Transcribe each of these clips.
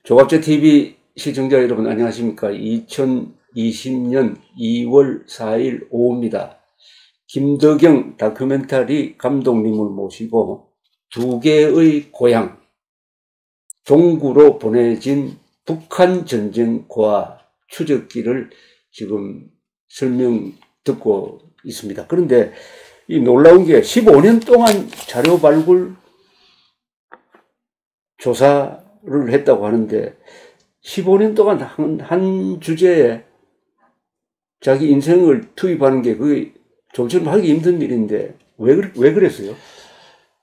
조갑제 TV 시청자 여러분 안녕하십니까. 2020년 2월 4일 오후입니다. 김덕영 다큐멘터리 감독님을 모시고 두 개의 고향 종구로 보내진 북한 전쟁과 추적기를 지금 설명 듣고 있습니다. 그런데 이 놀라운 게 15년 동안 자료 발굴 조사를 했다고 하는데 15년 동안 한 주제에 자기 인생을 투입하는 게 그게 좀처럼 하기 힘든 일인데 왜 그랬어요?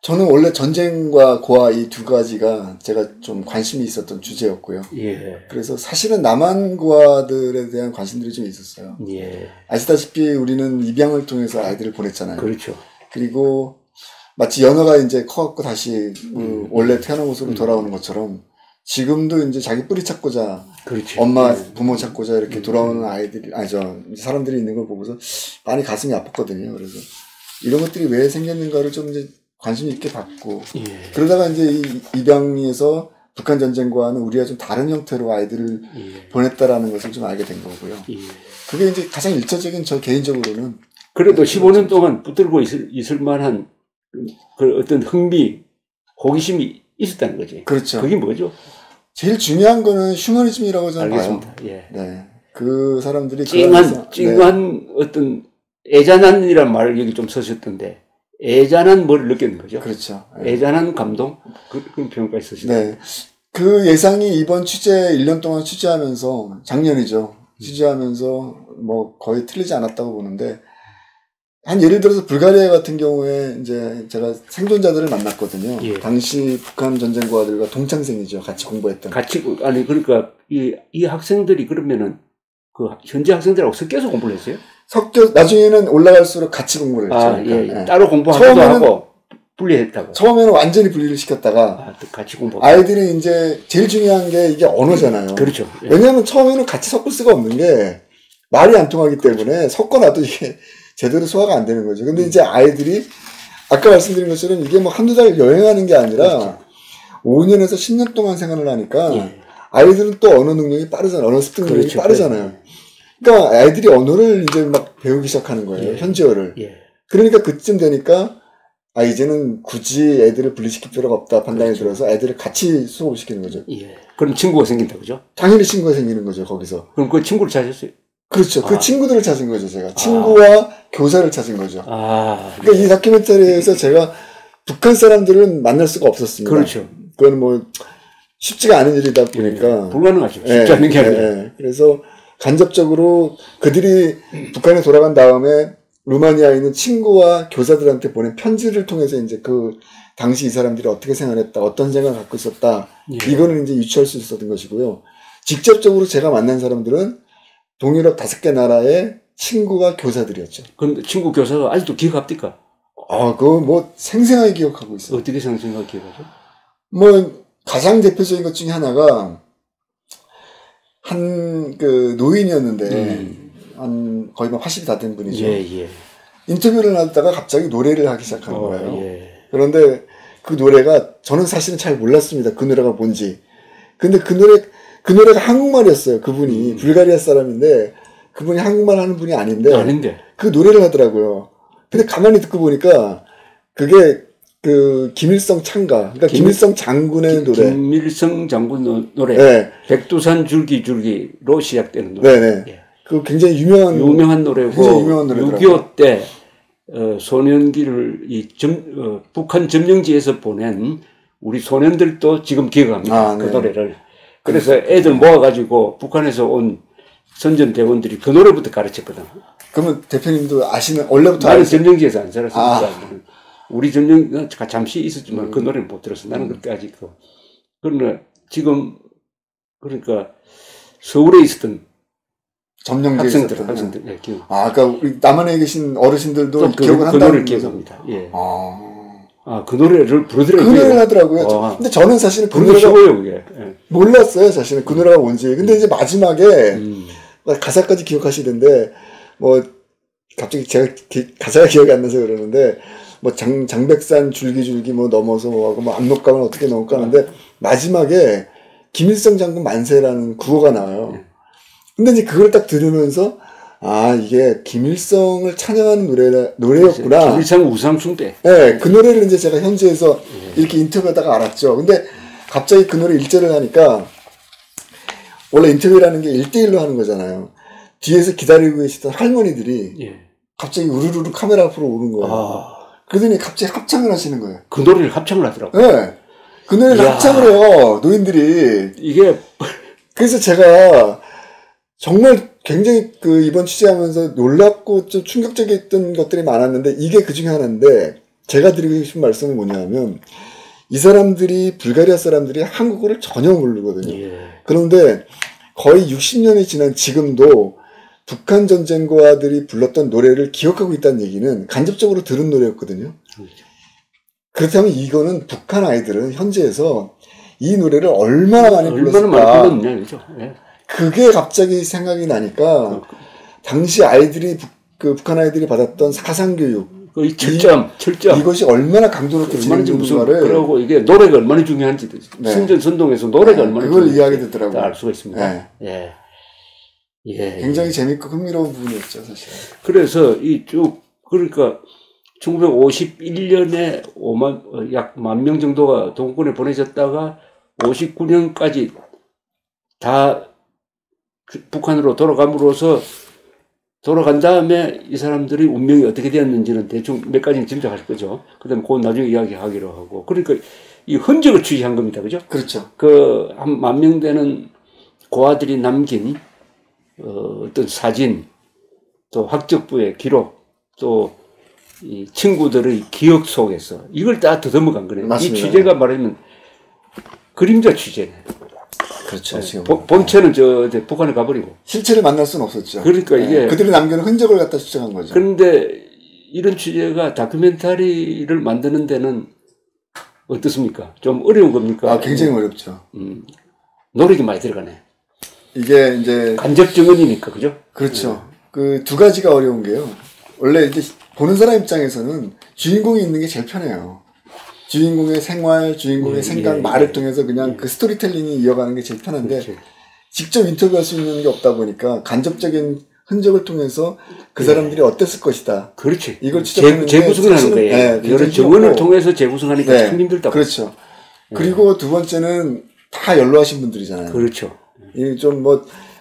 저는 원래 전쟁과 고아 이 두 가지가 제가 좀 관심이 있었던 주제였고요. 예. 그래서 사실은 남한 고아들에 대한 관심들이 좀 있었어요. 예. 아시다시피 우리는 입양을 통해서 아이들을 보냈잖아요. 그렇죠. 그리고 마치 연어가 이제 커갖고 다시 원래 태어난 곳으로 돌아오는 것처럼 지금도 이제 자기 뿌리 찾고자 그렇지. 엄마 부모 찾고자 이렇게 돌아오는 아이들이 사람들이 있는 걸 보고서 많이 가슴이 아팠거든요. 그래서 이런 것들이 왜 생겼는가를 좀 이제 관심 있게 봤고 예. 그러다가 이제 이 입양에서 북한 전쟁과는 우리가 좀 다른 형태로 아이들을 보냈다라는 것을 좀 알게 된 거고요. 그게 이제 가장 일차적인 저 개인적으로는 그래도 15년 동안 붙들고 있을 만한 그 어떤 흥미, 호기심이 있었다는 거지. 그렇죠. 그게 뭐죠? 제일 중요한 거는 휴머니즘이라고 저는 알겠습니다. 봐요. 예. 네. 그 사람들이 찡한 네. 어떤 애잔한이란 말을 여기 좀 쓰셨던데 애잔한 뭘 느꼈는 거죠? 그렇죠. 네. 애잔한 감동? 그런 표현까지 쓰시네요. 네. 그 예상이 이번 취재 1년 동안 취재하면서 작년이죠. 취재하면서 뭐 거의 틀리지 않았다고 보는데 한 예를 들어서 불가리아 같은 경우에 이제 제가 생존자들을 만났거든요. 예. 당시 북한 전쟁고아들과 동창생이죠. 같이 공부했던. 아니 그러니까 이 학생들이 그러면은 그 현재 학생들하고 섞여서 공부를 했어요? 나중에는 올라갈수록 같이 공부를 했죠. 아, 그러니까. 예. 따로 공부하기도 하고 분리했다고. 처음에는 완전히 분리를 시켰다가 같이 공부. 아이들이 이제 제일 중요한 게 이게 언어잖아요. 그렇죠. 예. 왜냐하면 처음에는 같이 섞을 수가 없는 게 말이 안 통하기 때문에 섞어놔도 이게 제대로 소화가 안 되는 거죠. 근데 이제 아이들이 아까 말씀드린 것처럼 이게 뭐 한두 달 여행하는 게 아니라 그렇죠. 5년에서 10년 동안 생활을 하니까 아이들은 또 언어 능력이 빠르잖아요. 언어 습득 능력이 그렇죠. 빠르잖아요. 그러니까 아이들이 언어를 이제 막 배우기 시작하는 거예요. 현지어를. 그러니까 그쯤 되니까 이제는 굳이 애들을 분리시킬 필요가 없다 판단이 그렇죠. 들어서 애들을 같이 수업을 시키는 거죠. 그럼 친구가 생긴다, 그죠? 당연히 친구가 생기는 거죠, 거기서. 그럼 그 친구를 찾았어요? 그렇죠. 그 친구들을 찾은 거죠, 제가. 친구와 교사를 찾은 거죠. 그러니까 이 다큐멘터리에서 제가 북한 사람들은 만날 수가 없었습니다. 그렇죠. 그건 뭐 쉽지가 않은 일이다 보니까. 불가능하죠. 쉽지 않은 게 아니에요. 그래서 간접적으로 그들이 북한에 돌아간 다음에 루마니아에 있는 친구와 교사들한테 보낸 편지를 통해서 이제 그 당시 이 사람들이 어떻게 생활했다, 어떤 생각을 갖고 있었다, 이거는 이제 유추할 수 있었던 것이고요. 직접적으로 제가 만난 사람들은 동유럽 5개 나라의 친구와 교사들이었죠. 근데 친구 교사가 아직도 기억합니까? 그거 뭐 생생하게 기억하고 있어요. 어떻게 생생하게 기억하죠? 뭐 가장 대표적인 것 중에 하나가 한 그 노인이었는데 한 거의 뭐 80이 다 된 분이죠. 인터뷰를 하다가 갑자기 노래를 하기 시작하는 거예요. 그런데 그 노래가 저는 사실은 잘 몰랐습니다. 그 노래가 뭔지. 근데 그 노래가 한국말이었어요. 그분이 불가리아 사람인데 그분이 한국말 하는 분이 아닌데 그 노래를 하더라고요. 근데 가만히 듣고 보니까 그게 그 김일성 창가, 그러니까 김일성 장군의 노래. 김일성 장군 노래. 네. 백두산 줄기줄기로 시작되는 노래. 네네. 그 굉장히 유명한 노래고. 굉장히 유명한 노래더라고요. 6.25 때 소년기를 북한 점령지에서 보낸 우리 소년들도 지금 기억합니다. 그 노래를. 그래서 애들 모아가지고 북한에서 온 선전대원들이 그 노래부터 가르쳤거든. 그러면 대표님도 원래부터 나는 점령지에서 안 살았으니까. 우리 점령 잠시 있었지만 그 노래는 못 들었어. 나는 그때 아직 그러나 지금 그러니까 서울에 있었던 점령지에 학생들 기억. 그러니까 우리 남한에 계신 어르신들도 기억을 한다는 그 노래를 기억합니다. 그 노래를 부르더라고요. 그 노래를 하더라고요. 근데 저는 사실은 그 노래가 쉬워요, 그게. 몰랐어요, 사실은 그 노래가 뭔지. 근데 이제 마지막에 가사까지 기억하시던데 뭐 갑자기 제가 가사가 기억이 안 나서 그러는데 뭐 장백산 줄기줄기 뭐 넘어서 뭐 하고 뭐 압록강을 어떻게 넘을까 하는데 마지막에 김일성 장군 만세라는 구호가 나와요. 근데 이제 그걸 딱 들으면서 아, 이게 김일성을 찬양하는 노래였구나. 김일성 우상숭배. 네, 그 노래를 이제 제가 현지에서 이렇게 인터뷰하다가 알았죠. 근데 갑자기 그 노래 1절을 하니까 원래 인터뷰라는 게 1대1로 하는 거잖아요. 뒤에서 기다리고 계시던 할머니들이 갑자기 우르르르 카메라 앞으로 오는 거예요. 그러더니 갑자기 합창을 하시는 거예요. 그 노래를 합창을 하더라고요. 네. 그 노래를 합창을 해요. 노인들이. 이게 그래서 제가 정말 굉장히 그 이번 취재하면서 놀랍고 좀 충격적이었던 것들이 많았는데 이게 그 중에 하나인데 제가 드리고 싶은 말씀은 뭐냐면 이 사람들이 불가리아 사람들이 한국어를 전혀 모르거든요. 그런데 거의 60년이 지난 지금도 북한 전쟁과들이 불렀던 노래를 기억하고 있다는 얘기는 간접적으로 들은 노래였거든요. 그렇다면 이거는 북한 아이들은 현지에서 이 노래를 얼마나 많이 불렀을까. 그게 갑자기 생각이 나니까 당시 아이들이 그 북한 아이들이 받았던 사상교육 철저함 이것이 얼마나 강도 높게 진행되는가를 그리고 이게 노래가 얼마나 중요한지 승전선동에서 노래가 얼마나 그걸 이해하게 되더라고요. 알 수가 있습니다. 굉장히 재밌고 흥미로운 부분이었죠, 사실. 그래서 이 쭉 그러니까 1951년에 약 10,000명 정도가 동군에 보내졌다가 59년까지 다 북한으로 돌아감으로써 돌아간 다음에 이 사람들이 운명이 어떻게 되었는지는 대충 몇 가지는 짐작할 거죠. 그 다음에 그건 나중에 이야기하기로 하고. 그러니까 이 흔적을 취재한 겁니다. 그죠? 그렇죠. 그 한 10,000명 되는 고아들이 남긴 어떤 사진, 또 학적부의 기록, 또 이 친구들의 기억 속에서 이걸 다 더듬어간 거네요. 맞습니다. 이 취재가 말하면 그림자 취재네. 그렇죠. 지금 본체는 북한에 가버리고 실체를 만날 수는 없었죠. 그러니까 이게 그들이 남겨놓은 흔적을 갖다 추정한 거죠. 그런데 이런 취재가 다큐멘터리를 만드는 데는 어떻습니까? 좀 어려운 겁니까? 굉장히 어렵죠. 노력이 많이 들어가네. 이게 이제 간접 증언이니까, 그죠? 그렇죠. 그 두 가지가 어려운 게요. 원래 이제 보는 사람 입장에서는 주인공이 있는 게 제일 편해요. 주인공의 생활, 주인공의 생각, 말을 통해서 그냥 그 스토리텔링이 이어가는 게 제일 편한데 직접 인터뷰할 수 있는 게 없다 보니까 간접적인 흔적을 통해서 그 사람들이 어땠을 것이다. 그렇지. 이걸 추적하는 재구성을 하는 거예요. 여러 증언을 통해서 재구성하니까 참 힘들다. 그렇죠. 그리고 두 번째는 다 연로하신 분들이잖아요. 그렇죠. 좀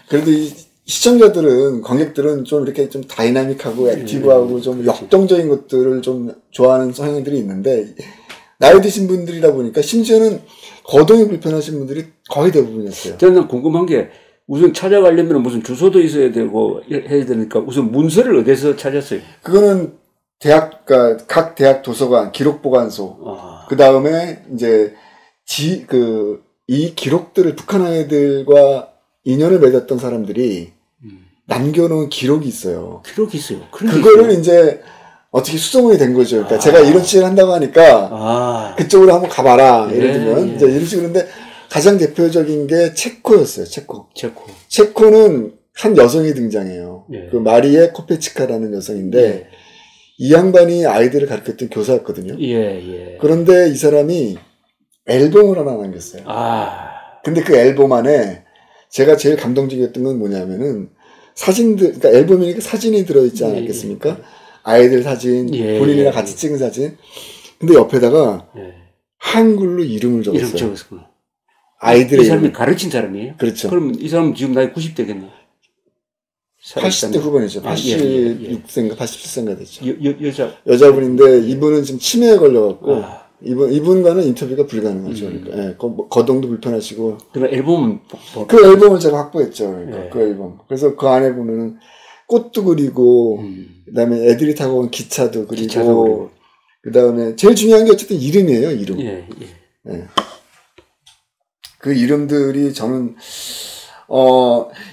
그래도 이 시청자들은, 관객들은 좀 이렇게 좀 다이나믹하고 액티브하고 좀 역동적인 것들을 좀 좋아하는 성향들이 있는데, 나이 드신 분들이다 보니까 심지어는 거동이 불편하신 분들이 거의 대부분이었어요. 저는 궁금한 게 우선 찾아가려면 무슨 주소도 있어야 되고 해야 되니까 우선 문서를 어디서 찾았어요? 그거는 그러니까 각 대학 도서관, 기록보관소, 그 다음에 이제 이 기록들을 북한 아이들과 인연을 맺었던 사람들이 남겨놓은 기록이 있어요. 기록이 있어요. 그거를 이제 어떻게 수정이 된 거죠. 그러니까 제가 이런 취재를 한다고 하니까 그쪽으로 한번 가봐라. 예를 들면 이제 이런 식으로. 근데 가장 대표적인 게 체코였어요. 체코는 한 여성이 등장해요. 그 마리에 코페치카라는 여성인데 이 양반이 아이들을 가르쳤던 교사였거든요. 그런데 이 사람이 앨범을 하나 남겼어요. 근데 그 앨범 안에 제가 제일 감동적이었던 건 뭐냐면은 사진들, 그러니까 앨범이니까 사진이 들어있지 않았겠습니까? 아이들 사진, 본인이랑 같이 찍은 사진. 근데 옆에다가 한글로 이름을 적었어요. 아이들의 이 사람이 가르친 사람이에요? 그렇죠. 그럼 이 사람 지금 나이 90대겠네. 80대 후반이죠. 86세인가 87세인가 됐죠. 여자분인데 여자분인데 이분은 지금 치매에 걸려갖고 이분과는 인터뷰가 불가능하죠. 그러니까 거동도 불편하시고. 그럼 앨범 그 앨범을 제가 확보했죠. 그러니까 그 앨범. 그래서 그 안에 보면은 꽃도 그리고 그다음에 애들이 타고 온 기차도 그리고 그다음에 제일 중요한 게 어쨌든 이름이에요. 이름. 그 이름들이 저는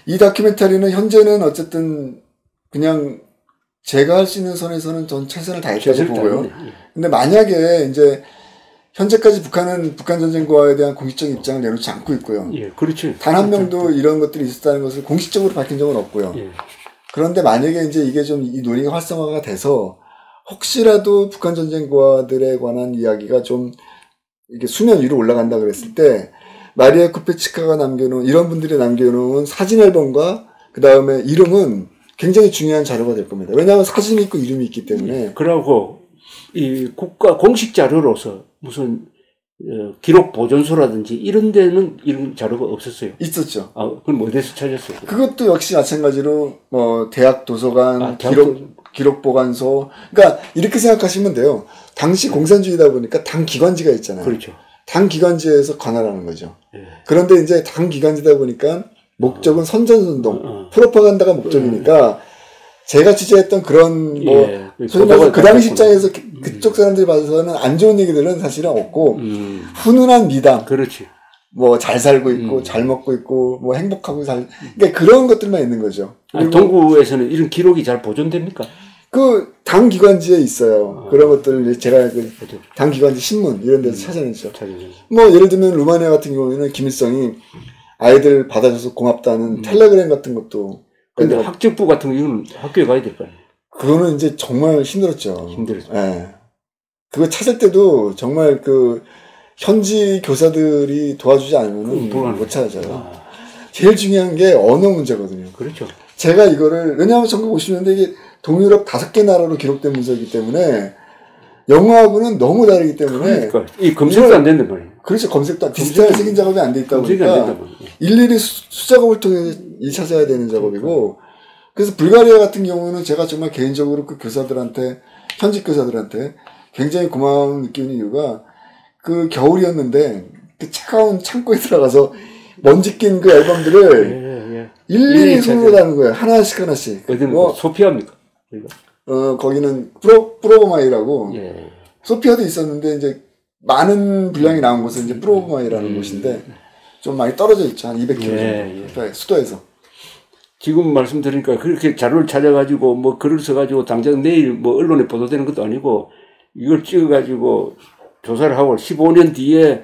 이 다큐멘터리는 현재는 어쨌든 그냥 제가 할 수 있는 선에서는 전 최선을 다했다고 보고요. 근데 만약에 이제 현재까지 북한은 북한 전쟁과에 대한 공식적 입장을 내놓지 않고 있고요. 그렇죠. 단 한 명도 이런 것들이 있었다는 것을 공식적으로 밝힌 적은 없고요. 그런데 만약에 이제 이게 좀 이 논의가 활성화가 돼서 혹시라도 북한 전쟁과들에 관한 이야기가 좀 이게 수면 위로 올라간다 그랬을 때 마리아 쿠페치카가 남겨놓은 이런 분들이 남겨놓은 사진 앨범과 그 다음에 이름은 굉장히 중요한 자료가 될 겁니다. 왜냐하면 사진이 있고 이름이 있기 때문에. 그러고 이 국가 공식 자료로서 무슨 기록 보존소라든지 이런 데는 이런 자료가 없었어요. 있었죠. 아, 그럼 어디서 찾았어요? 그것도 역시 마찬가지로 뭐 대학 도서관, 기록 보관소. 그러니까 이렇게 생각하시면 돼요. 당시 공산주의다 보니까 당 기관지가 있잖아요. 그렇죠. 당 기관지에서 관할하는 거죠. 그런데 이제 당 기관지다 보니까 목적은 선전운동, 프로파간다가 목적이니까 제가 취재했던 그런 뭐 소위 말해서 그 당시 입장에서 그쪽 사람들이 봐서는 안 좋은 얘기들은 사실은 없고 훈훈한 미담, 그렇지. 뭐 잘 살고 있고 잘 먹고 있고 뭐 행복하고 그러니까 그런 것들만 있는 거죠. 아니, 동구에서는 이런 기록이 잘 보존됩니까? 그 당 기관지에 있어요. 그런 것들을 제가 그 당 기관지 신문 이런 데서 찾아냈죠. 뭐 예를 들면 루마니아 같은 경우에는 김일성이 아이들 받아줘서 고맙다는 텔레그램 같은 것도. 근데 학적부 같은 경우는 학교에 가야 될 거 아니에요? 그거는 이제 정말 힘들었죠. 힘들었죠. 예. 그거 찾을 때도 정말 그 현지 교사들이 도와주지 않으면 못 찾아요. 제일 중요한 게 언어 문제거든요. 그렇죠. 제가 이거를, 왜냐하면 1950년대 이게 동유럽 5개 나라로 기록된 문서이기 때문에 영어하고는 너무 다르기 때문에. 그러니까 이 검색도 안 된단 말이에요. 그렇죠. 검색도 디지털 색인 작업이 안 돼 있다 보니까 일일이 수작업을 통해 찾아야 되는 작업이고, 그래서 불가리아 같은 경우는 제가 정말 개인적으로 그 교사들한테, 현직 교사들한테 굉장히 고마운 느끼는 이유가 그 겨울이었는데 그 차가운 창고에 들어가서 먼지 낀 그 앨범들을 일일이 손으로 다는 거예요. 하나씩 하나씩. 어디는 뭐 소피아입니까? 거기는 프로보마이라고 소피아도 있었는데 이제 많은 분량이 나온 곳은 이제 프로보마이라는 곳인데 좀 많이 떨어져 있죠. 한 200km 정도. 수도에서. 지금 말씀드리니까 그렇게 자료를 찾아가지고 뭐 글을 써가지고 당장 내일 뭐 언론에 보도되는 것도 아니고 이걸 찍어가지고 조사를 하고 15년 뒤에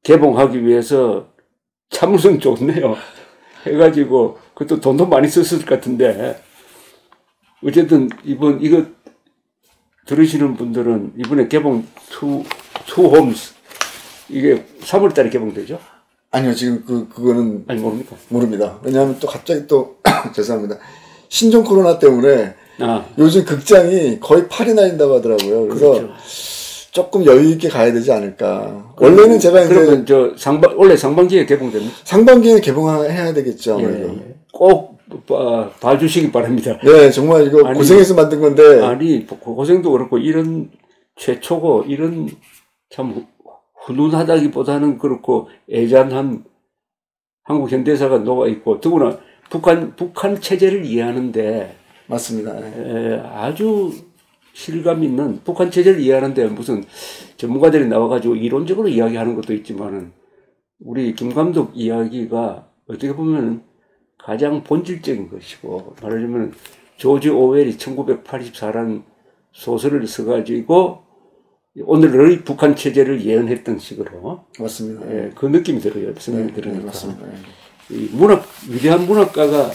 개봉하기 위해서 참을성 좋네요. 해가지고 그것도 돈도 많이 썼을 것 같은데 어쨌든 이거 들으시는 분들은 이번에 개봉 투 홈스 이게 3월 달에 개봉되죠? 아니요, 지금 그거는. 아니, 모릅니까? 모릅니다. 왜냐하면 또 갑자기 또, 죄송합니다. 신종 코로나 때문에 요즘 극장이 거의 8이 나인다고 하더라고요. 그래서 그렇죠. 조금 여유있게 가야 되지 않을까. 원래는 제가 이제. 그러면 원래 상반기에 개봉됩니다. 상반기에 개봉해야 되겠죠. 아무래도. 꼭 봐주시기 바랍니다. 네, 정말 이거 고생해서 만든 건데. 아니, 고생도 그렇고, 이런 최초고, 이런 참 훈훈하다기보다는 그렇고, 애잔한 한국 현대사가 녹아있고, 더구나 북한 체제를 이해하는데. 맞습니다. 아주 실감 있는 북한 체제를 이해하는데 무슨 전문가들이 나와가지고 이론적으로 이야기하는 것도 있지만은, 우리 김 감독 이야기가 어떻게 보면 가장 본질적인 것이고, 말하자면 조지 오웰이 1984라는 소설을 써가지고 오늘의 북한 체제를 예언했던 식으로. 맞습니다. 그 느낌이 들어요. 생각이 들으니까. 맞습니다. 이 위대한 문학가가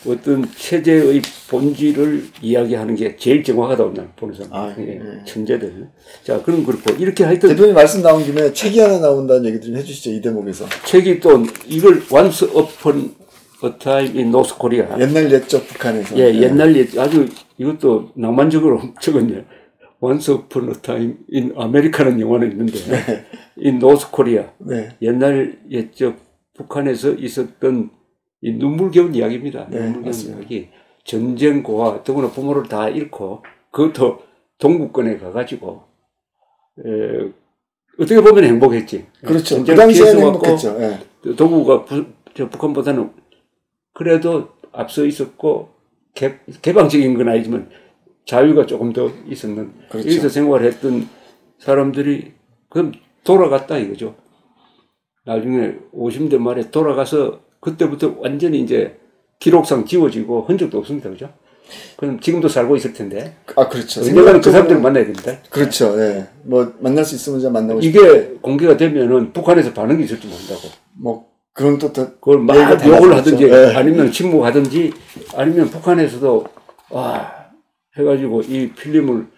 어떤 체제의 본질을 이야기하는 게 제일 정확하다고 나는 보는 사람. 천재들. 자, 그럼 그렇고 이렇게 하여튼 대표님 말씀 나온 김에 책이 하나 나온다는 얘기 좀 해주시죠. 이 대목에서. 책이 또 이걸 Once Upon a Time in North Korea. 옛날 옛적 북한에서. 옛날 아주 이것도 낭만적으로 적었네요. Once Upon a Time in America라는 영화는 있는데 in North Korea. 옛날 옛적 북한에서 있었던 이 눈물겨운 이야기입니다. 눈물겨운 이야기. 전쟁 고아, 더구나 부모를 다 잃고, 그것도 동구권에 가가지고, 어떻게 보면 행복했지. 그렇죠. 그 당시에는 행복했죠. 동구가 북한보다는 그래도 앞서 있었고, 개방적인 건 아니지만, 자유가 조금 더 있었는, 그렇죠. 여기서 생활했던 사람들이, 그럼 돌아갔다 이거죠. 나중에 50대 말에 돌아가서, 그때부터 완전히 이제 기록상 지워지고 흔적도 없습니다. 그죠? 그럼 지금도 살고 있을 텐데. 그렇죠. 언젠가는 그 사람들을 만나야 됩니다. 그렇죠. 뭐, 만날 수 있으면 이제 만나고 싶고. 이게 공개가 되면은 북한에서 반응이 있을지 모른다고. 뭐, 그럼 또 그걸 막 욕을 하든지, 아니면 침묵하든지, 아니면 북한에서도, 해가지고 이 필름을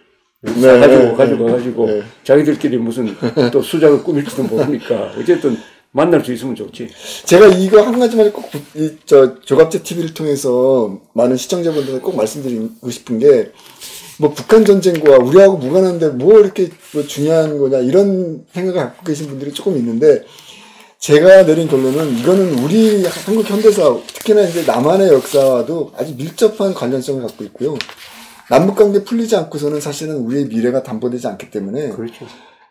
가지고 자기들끼리 무슨 또 수작을 꾸밀지도 모르니까. 어쨌든 만날 수 있으면 좋지. 제가 이거 한 가지만 꼭, 조갑제 TV를 통해서 많은 시청자분들한테 꼭 말씀드리고 싶은 게, 뭐, 북한 전쟁과 우리하고 무관한데 뭐 이렇게 뭐 중요한 거냐, 이런 생각을 갖고 계신 분들이 조금 있는데, 제가 내린 결론은 이거는 우리 한국 현대사, 특히나 이제 남한의 역사와도 아주 밀접한 관련성을 갖고 있고요. 남북관계 풀리지 않고서는 사실은 우리의 미래가 담보되지 않기 때문에, 그렇죠.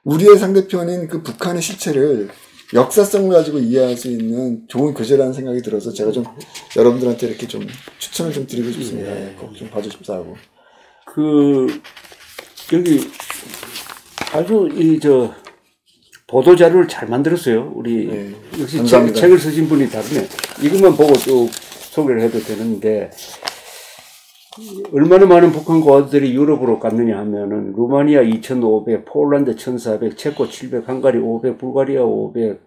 우리의 상대편인 그 북한의 실체를 역사성을 가지고 이해할 수 있는 좋은 교재라는 생각이 들어서 제가 좀 여러분들한테 이렇게 좀 추천을 좀 드리고 싶습니다. 꼭 좀 봐주십사 하고. 여기 아주 보도자료를 잘 만들었어요. 우리, 역시 책을 쓰신 분이 다르네. 이것만 보고 쭉 소개를 해도 되는데, 얼마나 많은 북한 고아들이 유럽으로 갔느냐 하면은, 루마니아 2,500, 폴란드 1,400, 체코 700, 헝가리 500, 불가리아 500,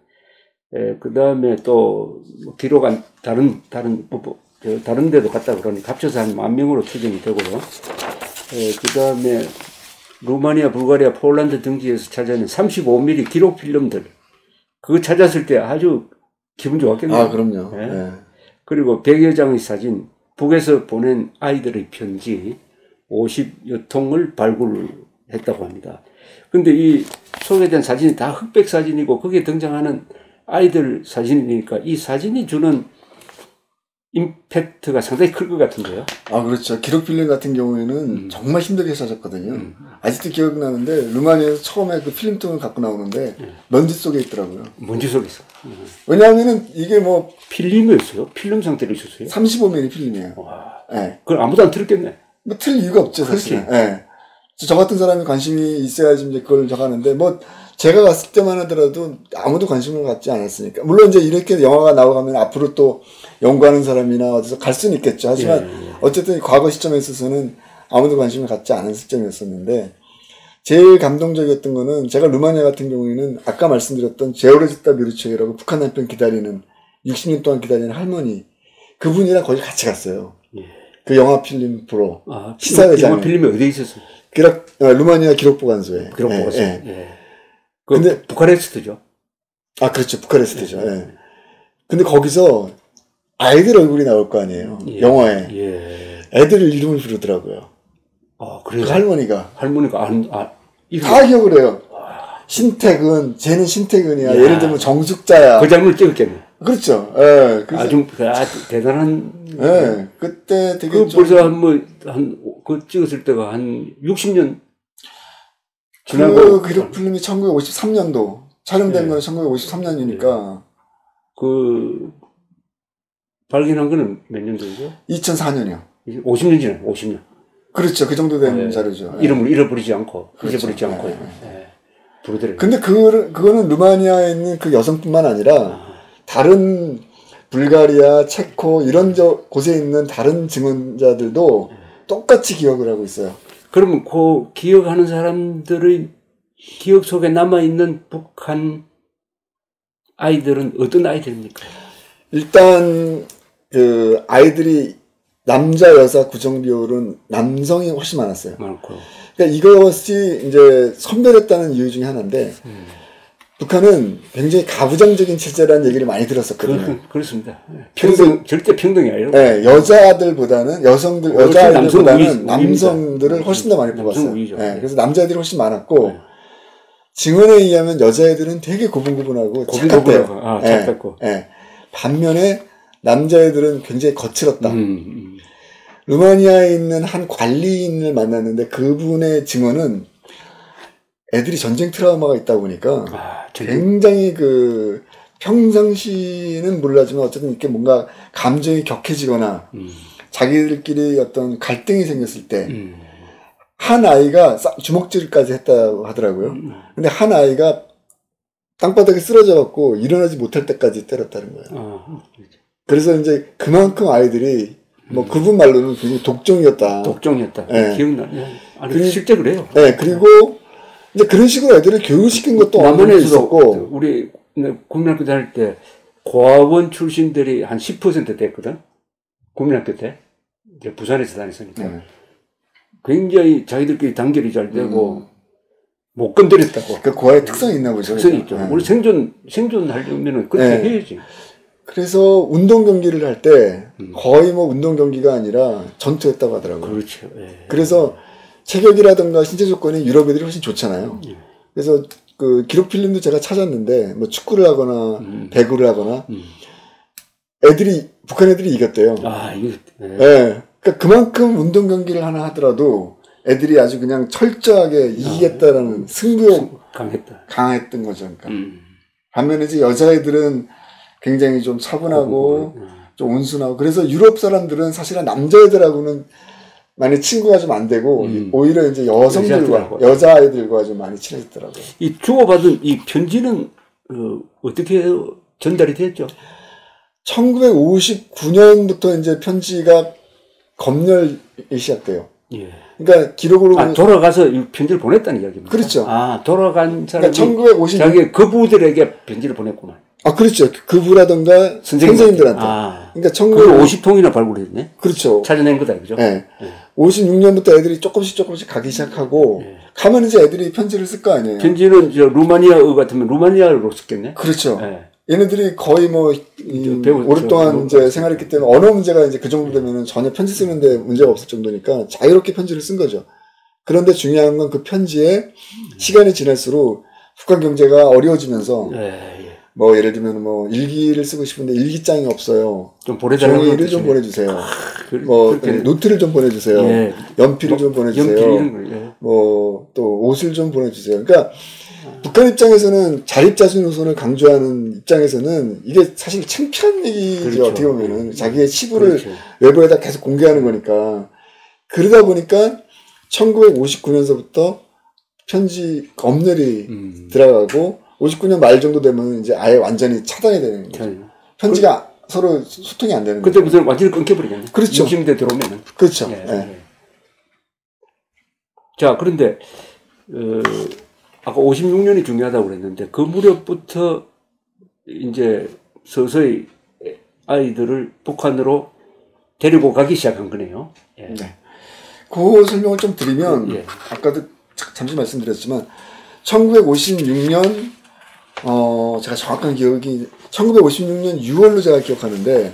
그 다음에 또, 기록한, 다른 데도 갔다 그러니까 합쳐서 한 10,000명으로 추정이 되고요. 그 다음에, 루마니아, 불가리아, 폴란드 등지에서 찾아낸 35mm 기록 필름들. 그거 찾았을 때 아주 기분 좋았겠네요. 아, 그럼요. 네. 네. 그리고 100여 장의 사진, 북에서 보낸 아이들의 편지 50여 통을 발굴했다고 합니다. 근데 이 소개된 사진이 다 흑백 사진이고 거기에 등장하는 아이들 사진이니까 이 사진이 주는 임팩트가 상당히 클 것 같은데요. 아, 그렇죠. 기록 필름 같은 경우에는 정말 힘들게 찾았거든요. 아직도 기억나는데 루마니아에서 처음에 그 필름통을 갖고 나오는데 먼지 속에 있더라고요. 먼지 속에 있어. 왜냐하면은 이게 뭐 필름이었어요? 필름 상태로 있었어요? 35mm 필름이에요. 와, 네. 그걸 아무도 안 틀었겠네. 뭐 틀 이유가 없죠, 사실. 네. 저 같은 사람이 관심이 있어야지 이제 그걸 저가는데 뭐 제가 갔을 때만 하더라도 아무도 관심을 갖지 않았으니까. 물론 이제 이렇게 영화가 나오가면 앞으로 또 연구하는 사람이나 어디서 갈 수는 있겠죠. 하지만 어쨌든 과거 시점에 있어서는 아무도 관심을 갖지 않은 시점이었었는데 제일 감동적이었던 거는 제가 루마니아 같은 경우에는 아까 말씀드렸던 제오르지타 미르초이라고 북한 남편 기다리는 60년 동안 기다리는 할머니 그분이랑 거기 같이 갔어요. 그 영화 필름 보러. 시사회장. 영화 필름이 어디에 있었어요? 루마니아 기록보관소에. 기록보관소. 근데 부카레스트죠. 아, 그렇죠. 부카레스트죠. 예. 근데 거기서 아이들 얼굴이 나올 거 아니에요. 영화에. 애들 이름을 부르더라고요. 아, 그래요? 그 할머니가. 다 기억을 해요. 신택은, 쟤는 신택은이야. 예를 들면 정숙자야. 그 장면을 찍었겠네. 그렇죠. 예. 아주 대단한. 예. 그때 되게. 벌써 그 찍었을 때가 한 60년. 그 기록 필름이 1953년도. 촬영된 거는 1953년이니까. 발견한 거는 몇 년도죠? 2004년이요. 50년 지나요, 50년. 그렇죠. 그 정도 된 자료죠. 이름을 잃어버리지 않고, 그렇죠. 잊어버리지 않고. 부르더라고요. 근데 그거는 루마니아에 있는 그 여성뿐만 아니라, 다른 불가리아, 체코, 이런 곳에 있는 다른 증언자들도 똑같이 기억을 하고 있어요. 그러면 그 기억하는 사람들의 기억 속에 남아있는 북한 아이들은 어떤 아이들입니까? 일단 그 아이들이 남자 여사 구성 비율은 남성이 훨씬 많았어요. 많고. 그러니까 이것이 이제 선별했다는 이유 중에 하나인데 북한은 굉장히 가부장적인 체제라는 얘기를 많이 들었었거든요. 그렇습니다. 절대 평등이 아니에요. 네, 여자아이들보다는 남성들을 훨씬 더 많이 뽑았어요. 네, 그래서 남자애들이 훨씬 많았고 증언에 의하면 여자애들은 되게 고분고분하고 착각돼요. 착각고. 네. 반면에 남자애들은 굉장히 거칠었다. 루마니아에 있는 한 관리인을 만났는데 그분의 증언은 애들이 전쟁 트라우마가 있다 보니까 굉장히 평상시는 몰라지만 어쨌든 이렇게 뭔가 감정이 격해지거나 자기들끼리 어떤 갈등이 생겼을 때 한 아이가 주먹질까지 했다고 하더라고요. 근데 한 아이가 땅바닥에 쓰러져 갖고 일어나지 못할 때까지 때렸다는 거예요. 그래서 이제 그만큼 아이들이 그분 말로는 굉장히 독종이었다. 네. 기억나네. 실제 그래요. 네, 그리고 이제 그런 식으로 애들을 교육시킨 것도 남한에 있었고 우리 국민학교 다닐 때 고아원 출신들이 한 10% 됐거든. 국민학교 때 이제 부산에서 다녔으니까 굉장히 자기들끼리 단결이 잘 되고 못 건드렸다고. 그 고아의 특성이 있나 보죠. 특성이 있죠. 우리 생존하려면은 그렇게 해야지. 그래서 운동 경기를 할 때 거의 뭐 운동 경기가 아니라 전투였다고 하더라고요. 그렇죠. 그래서 체격이라든가 신체 조건이 유럽 애들이 훨씬 좋잖아요. 그래서 그 기록 필름도 제가 찾았는데 뭐 축구를 하거나 배구를 하거나 북한 애들이 이겼대요. 이거. 그러니까 그만큼 운동 경기를 하나 하더라도 애들이 아주 그냥 철저하게 이기겠다라는 승부욕 강했던 거죠. 그러니까. 반면에 이제 여자애들은 굉장히 좀 차분하고 좀 온순하고 그래서 유럽 사람들은 사실은 남자애들하고는 많이 친구가 좀 안 되고 오히려 이제 여자아이들과 좀 많이 친해졌더라고요. 이 주고받은 이 편지는 어떻게 전달이 됐죠? 1959년부터 이제 편지가 검열이 시작돼요. 예. 그러니까 기록으로 돌아가서 이 편지를 보냈다는 이야기입니다. 그렇죠. 돌아간 사람이 그러니까 자기 그부들에게 편지를 보냈구만. 그렇죠. 그부라든가 선생님들한테. 그러니까 50통이나 발굴했네. 그렇죠. 찾아낸 거다, 그죠? 네. 56년부터 애들이 조금씩 가기 시작하고 가면 이제 애들이 편지를 쓸 거 아니에요. 편지는 루마니아어 같으면 루마니아어로 썼겠네. 그렇죠. 얘네들이 거의 뭐 오랫동안 이제 생활했기 때문에 언어 문제가 이제 그 정도 되면은 전혀 편지 쓰는데 문제가 없을 정도니까 자유롭게 편지를 쓴 거죠. 그런데 중요한 건 그 편지에 시간이 지날수록 북한 경제가 어려워지면서 뭐 예를 들면 뭐 일기를 쓰고 싶은데 일기장이 없어요. 좀 보내달라고. 종이를 좀 보내주세요. 노트를 좀 보내주세요. 연필을 좀 보내주세요. 뭐 또 옷을 좀 보내주세요. 그러니까 북한 입장에서는 자립자신 노선을 강조하는 입장에서는 이게 사실 창피한 얘기죠. 그렇죠. 어떻게 보면은 자기의 치부를 외부에다 계속 공개하는 거니까. 그러다 보니까 1959년서부터 편지 검열이 들어가고 59년 말 정도 되면 이제 아예 완전히 차단이 되는 거죠. 편지가 서로 소통이 안 되는 거죠. 그때부터 완전히 끊겨버리겠네. 그렇죠. 60대 들어오면은. 그렇죠. 자, 그런데 아까 56년이 중요하다고 그랬는데 그 무렵부터 이제 서서히 아이들을 북한으로 데리고 가기 시작한 거네요. 네. 그 설명을 좀 드리면 아까도 잠시 말씀드렸지만 1956년 제가 정확한 기억이 1956년 6월로 제가 기억하는데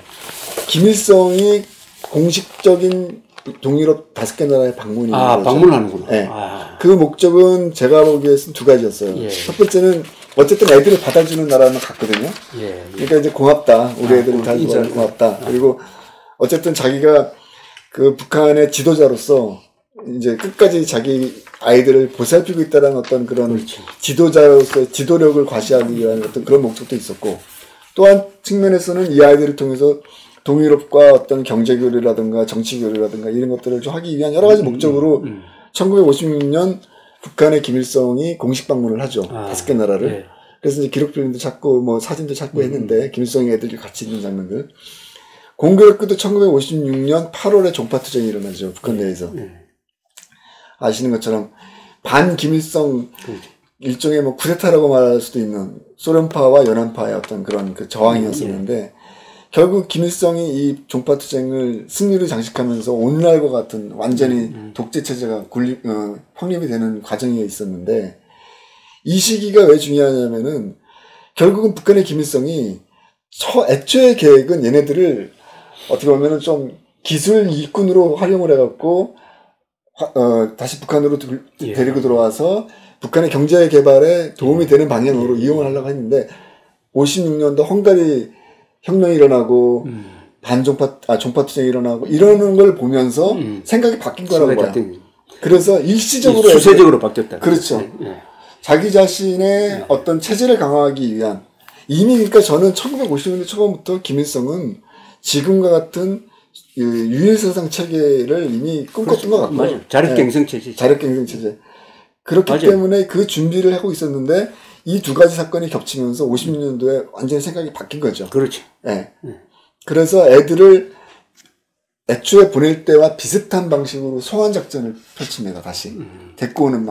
김일성이 공식적인 동유럽 5개 나라에 방문이 방문하는구나. 네. 그 목적은 제가 보기에는 두 가지였어요. 첫 번째는 어쨌든 애들을 받아주는 나라는 갔거든요. 그러니까 이제 고맙다. 우리 애들을 다 고맙다. 그리고 어쨌든 자기가 그 북한의 지도자로서 이제 끝까지 자기 아이들을 보살피고 있다는 어떤 그런 지도자로서의 지도력을 과시하기 위한 어떤 그런 목적도 있었고 또 한 측면에서는 이 아이들을 통해서 동유럽과 어떤 경제 교류라든가 정치 교류라든가 이런 것들을 좀 하기 위한 여러 가지 목적으로 1956년 북한의 김일성이 공식 방문을 하죠. 5개 나라를. 그래서 이제 기록 필름도 찾고 뭐 사진도 찾고 했는데 김일성이 애들이 같이 있는 장면들. 공교롭게도 1956년 8월에 종파투쟁이 일어나죠. 북한 내에서. 아시는 것처럼 반김일성 일종의 뭐 쿠데타라고 말할 수도 있는 소련파와 연안파의 어떤 그런 그 저항이었었는데 결국 김일성이 이 종파투쟁을 승리로 장식하면서 오늘날과 같은 완전히 독재 체제가 확립이 되는 과정이 있었는데 이 시기가 왜 중요하냐면은 결국은 북한의 김일성이 애초의 계획은 얘네들을 어떻게 보면은 좀 기술 일꾼으로 활용을 해갖고 다시 북한으로 데리고 들어와서 북한의 경제 개발에 도움이 되는 방향으로 이용을 하려고 했는데 56년도 헝가리 혁명이 일어나고 종파투쟁이 일어나고 이러는 걸 보면서 생각이 바뀐 거라고 봐요. 그래서 일시적으로 수세적으로 바뀌었다. 그렇죠. 자기 자신의 어떤 체제를 강화하기 위한 이미 그러니까 저는 1950년대 초반부터 김일성은 지금과 같은 유일세상 체계를 이미 꿈꿨던 것 같고요. 맞아요. 자력갱생 체제. 자력갱생 체제. 그렇기 맞아요. 때문에 그 준비를 하고 있었는데 이 두 가지 사건이 겹치면서 50년도에 완전히 생각이 바뀐 거죠. 그렇죠. 네. 그래서 애들을 애초에 보낼 때와 비슷한 방식으로 소환 작전을 펼칩니다. 다시 데리고 오는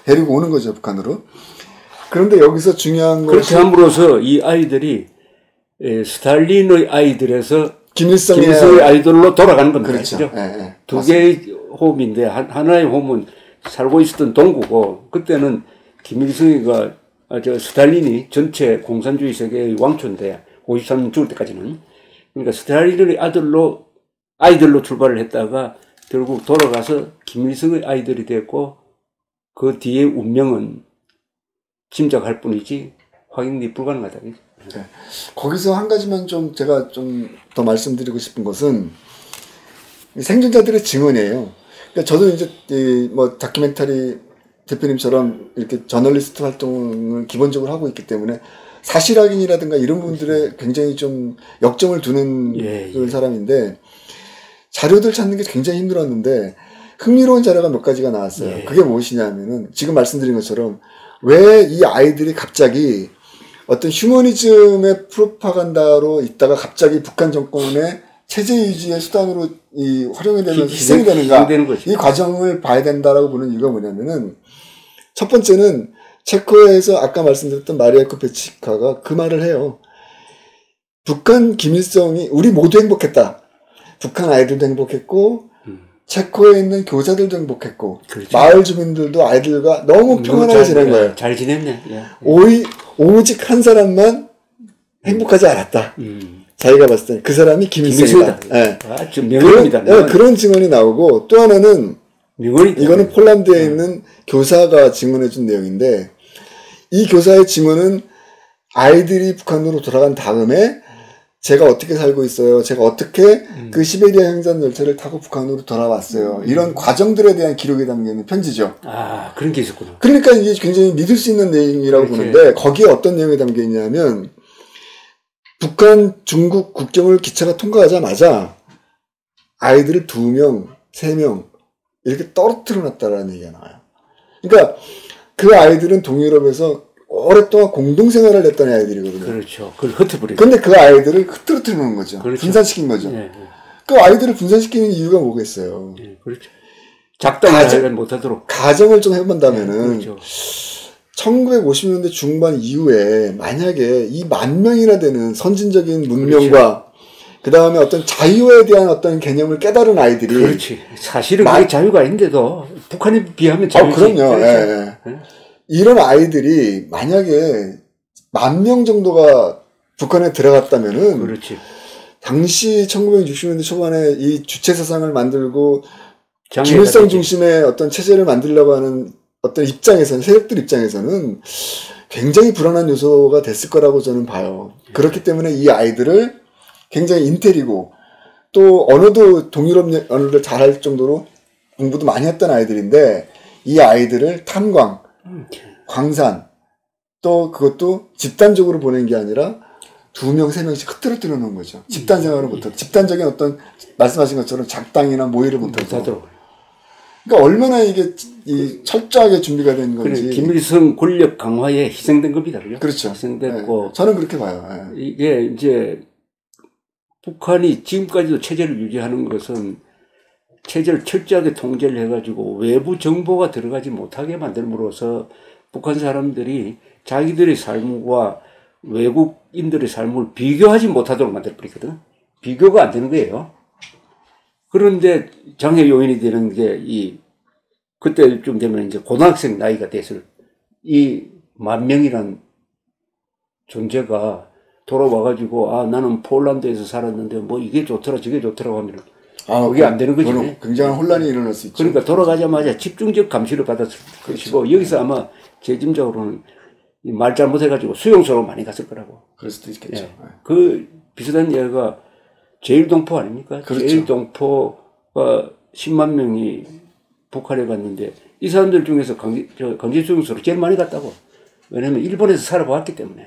데리고 오는 거죠 북한으로. 그런데 여기서 중요한 것이 그렇게 함으로써 이 아이들이 스탈린의 아이들에서 김일성의 아이들로 돌아가는 겁니다. 그렇죠. 두 개의 홈인데 하나의 홈은 살고 있었던 동구고, 그때는 김일성이가 스탈린이 전체 공산주의 세계의 왕초인데 53년 죽을 때까지는. 그러니까 스탈린의 아이들로 출발을 했다가 결국 돌아가서 김일성의 아이들이 됐고, 그 뒤에 운명은 짐작할 뿐이지 확인이 불가능하다. 네. 거기서 한 가지만 제가 더 말씀드리고 싶은 것은 생존자들의 증언이에요. 그러니까 저도 이제 뭐 다큐멘터리 대표님처럼 이렇게 저널리스트 활동을 기본적으로 하고 있기 때문에 사실 확인이라든가 이런 부분들에 굉장히 좀 역점을 두는 사람인데, 자료들 찾는 게 굉장히 힘들었는데 흥미로운 자료가 몇 가지가 나왔어요. 그게 무엇이냐면은 지금 말씀드린 것처럼 왜 이 아이들이 갑자기 어떤 휴머니즘의 프로파간다로 있다가 갑자기 북한 정권의 체제 유지의 수단으로 활용이 되면서 희생이 되는가, 이 과정을 봐야 된다라고 보는 이유가 뭐냐면은, 첫 번째는 체코에서 아까 말씀드렸던 마리아 코페치카가 그 말을 해요. 북한 김일성이 우리 모두 행복했다. 북한 아이들도 행복했고 체코에 있는 교사들도 행복했고, 그렇죠. 마을 주민들도 아이들과 너무 평안하게 지낸 거예요. 잘 지냈네. 오직 한 사람만 행복하지 않았다. 자기가 봤을 때 그 사람이 김일성이다. 네. 명언입니다. 그런 증언이 나오고, 또 하나는 이거는 폴란드에 있는 교사가 증언해 준 내용인데, 이 교사의 증언은 아이들이 북한으로 돌아간 다음에 제가 어떻게 살고 있어요, 제가 어떻게 그 시베리아 행전 열차를 타고 북한으로 돌아왔어요, 이런 과정들에 대한 기록이 담겨있는 편지죠. 아, 그런 게 있었구나. 그러니까 이게 굉장히 믿을 수 있는 내용이라고 보는데, 거기에 어떤 내용이 담겨 있냐면, 북한 중국 국경을 기차가 통과하자마자 아이들을 2명, 3명 이렇게 떨어뜨려 놨다라는 얘기가 나와요. 그러니까 그 아이들은 동유럽에서 오랫동안 공동생활을 했던 아이들이거든요. 그렇죠. 그걸 흩어버리고. 근데 그 아이들을 흐트러뜨려 놓은 거죠. 그렇죠. 분산시킨 거죠. 그 아이들을 분산시키는 이유가 뭐겠어요. 그렇죠. 작동하지 못하도록. 가정을 좀 해본다면은, 그렇죠. 1950년대 중반 이후에 만약에 이 10,000명이나 되는 선진적인 문명과, 그렇죠. 그 다음에 어떤 자유에 대한 어떤 개념을 깨달은 아이들이. 그렇지. 사실은 그게 자유가 아닌데도 북한에 비하면 자유지. 그럼요. 그렇죠. 이런 아이들이 만약에 10,000명 정도가 북한에 들어갔다면은. 그렇지. 당시 1960년대 초반에 이 주체 사상을 만들고 김일성 중심의 어떤 체제를 만들려고 하는 어떤 입장에서는, 세력들 입장에서는 굉장히 불안한 요소가 됐을 거라고 저는 봐요. 그렇기 때문에 이 아이들을 굉장히 인텔이고, 또 언어도 동유럽 언어를 잘할 정도로 공부도 많이 했던 아이들인데, 이 아이들을 탄광, 광산, 또 그것도 집단적으로 보낸 게 아니라 2명, 3명씩 흐트러뜨려 놓은 거죠. 집단 생활을 못하고, 집단적인 어떤 말씀하신 것처럼 작당이나 모의를 못하고. 그러니까 얼마나 이게 철저하게 준비가 된 건지. 그래, 김일성 권력 강화에 희생된 겁니다. 그렇죠. 희생됐고. 저는 그렇게 봐요. 이게 이제 북한이 지금까지도 체제를 유지하는 것은 체제를 철저하게 통제를 해가지고 외부 정보가 들어가지 못하게 만들므로써 북한 사람들이 자기들의 삶과 외국인들의 삶을 비교하지 못하도록 만들어버리거든. 비교가 안 되는 거예요. 그런데 장애 요인이 되는 게 그때쯤 되면 이제 고등학생 나이가 됐을 이 10,000명이란 존재가 돌아와가지고, 나는 폴란드에서 살았는데 뭐 이게 좋더라 저게 좋더라고 하면 그게 안 되는 거지. 굉장한 혼란이 일어날 수 있죠. 그러니까 돌아가자마자 집중적 감시를 받았을 것이고, 그렇죠. 여기서 아마 제 짐작으로는 말 잘못해가지고 수용소로 많이 갔을 거라고. 그럴 수도 있겠죠. 그 비슷한 예가 제일동포 아닙니까? 그렇죠. 제일동포가 10만 명이 북한에 갔는데 이 사람들 중에서 강제수용소로 제일 많이 갔다고. 왜냐면 일본에서 살아봤기 때문에.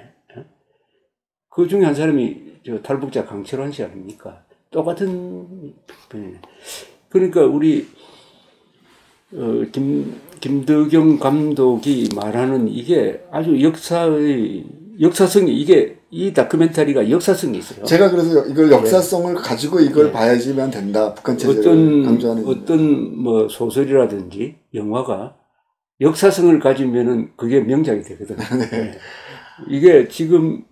그 중에 한 사람이 탈북자 강철환 씨 아닙니까? 똑같은 편이네. 그러니까 우리 김덕영 감독이 말하는 이게 아주 역사성이, 이게 이 다큐멘터리가 역사성이 있어요. 제가 그래서 이걸 역사성을 가지고 이걸 봐야지만 된다. 북한 체제를 강조하는. 어떤 뭐 소설이라든지 영화가 역사성을 가지면은 그게 명작이 되거든. 이게 지금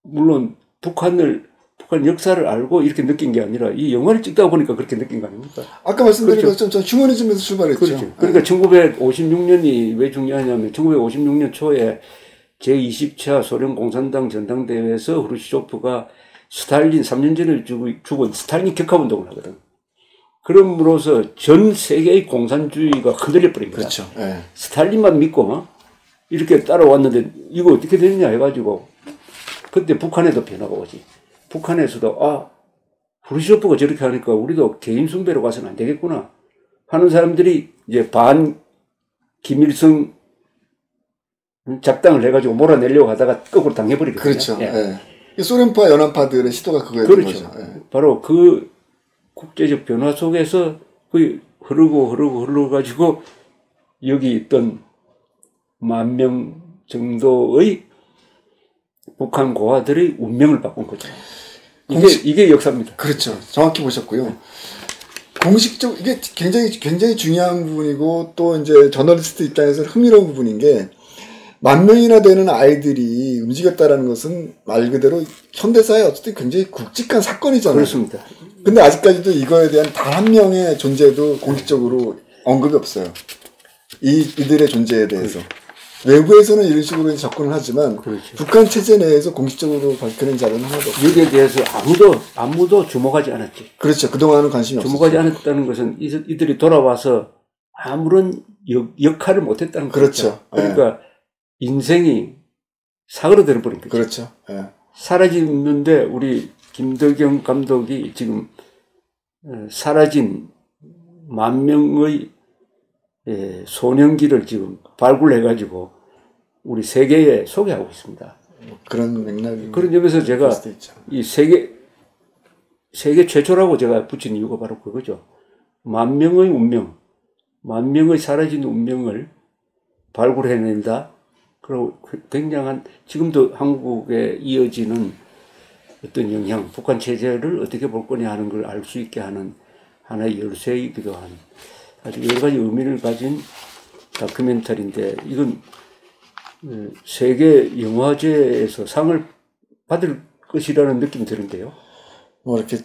물론 북한을 북한 역사를 알고 이렇게 느낀 게 아니라 이 영화를 찍다 보니까 그렇게 느낀 거 아닙니까? 아까 말씀드린 것처럼 휴머니즘에서 출발했죠. 그렇죠. 그러니까 1956년이 왜 중요하냐면 1956년 초에 제20차 소련 공산당 전당대회에서 후르시초프가 스탈린 3년 전에 죽은 스탈린 격하운동을 하거든. 그럼으로써 전 세계의 공산주의가 흔들려 버립니다. 그렇죠. 네. 스탈린만 믿고 이렇게 따라왔는데 이거 어떻게 됐냐 해가지고 그때 북한에도 변화가 오지. 북한에서도 후르시초프가 저렇게 하니까 우리도 개인 숭배로 가서는 안 되겠구나 하는 사람들이 이제 반 김일성 작당을 해가지고 몰아내려고 하다가 거꾸로 당해버리거든요. 그렇죠. 예. 예. 소련파 연합파들의 시도가 그거였던 그렇죠. 거죠. 예. 바로 그 국제적 변화 속에서 그 흐르가지고 여기 있던 10,000명 정도의 북한 고아들의 운명을 바꾼 거죠. 이게 역사입니다. 그렇죠. 정확히 보셨고요. 이게 굉장히 중요한 부분이고 또 이제 저널리스트 입장에서 흥미로운 부분인 게 10,000명이나 되는 아이들이 움직였다라는 것은 말 그대로 현대사에 어쨌든 굉장히 굵직한 사건이잖아요. 그렇습니다. 근데 아직까지도 이거에 대한 단 한 명의 존재도 공식적으로 언급이 없어요. 이들의 존재에 대해서. 외부에서는 이런 식으로 접근을 하지만 그렇죠. 북한 체제 내에서 공식적으로 밝히는 자료는 하나도 없어요. 여기에 대해서 아무도 주목하지 않았지. 그렇죠. 그동안은 관심이 없었죠. 주목하지 않았다는 것은 이들이 돌아와서 아무런 역할을 못했다는 거죠. 그렇죠. 그러니까 인생이 사그러들어 버린 거죠. 그렇죠. 예. 사라지는데 우리 김덕영 감독이 지금 사라진 10,000명의 소년기를 지금 발굴해가지고 우리 세계에 소개하고 있습니다. 그런 맥락이. 그런 점에서 제가 이 세계 최초라고 제가 붙인 이유가 바로 그거죠. 10,000명의 운명, 10,000명의 사라진 운명을 발굴해낸다. 그리고 굉장한 지금도 한국에 이어지는 어떤 영향, 북한 체제를 어떻게 볼 거냐 하는 걸 알 수 있게 하는 하나의 열쇠이기도 한 아주 여러 가지 의미를 가진 다큐멘터리인데 이건 세계 영화제에서 상을 받을 것이라는 느낌이 드는데요. 뭐 이렇게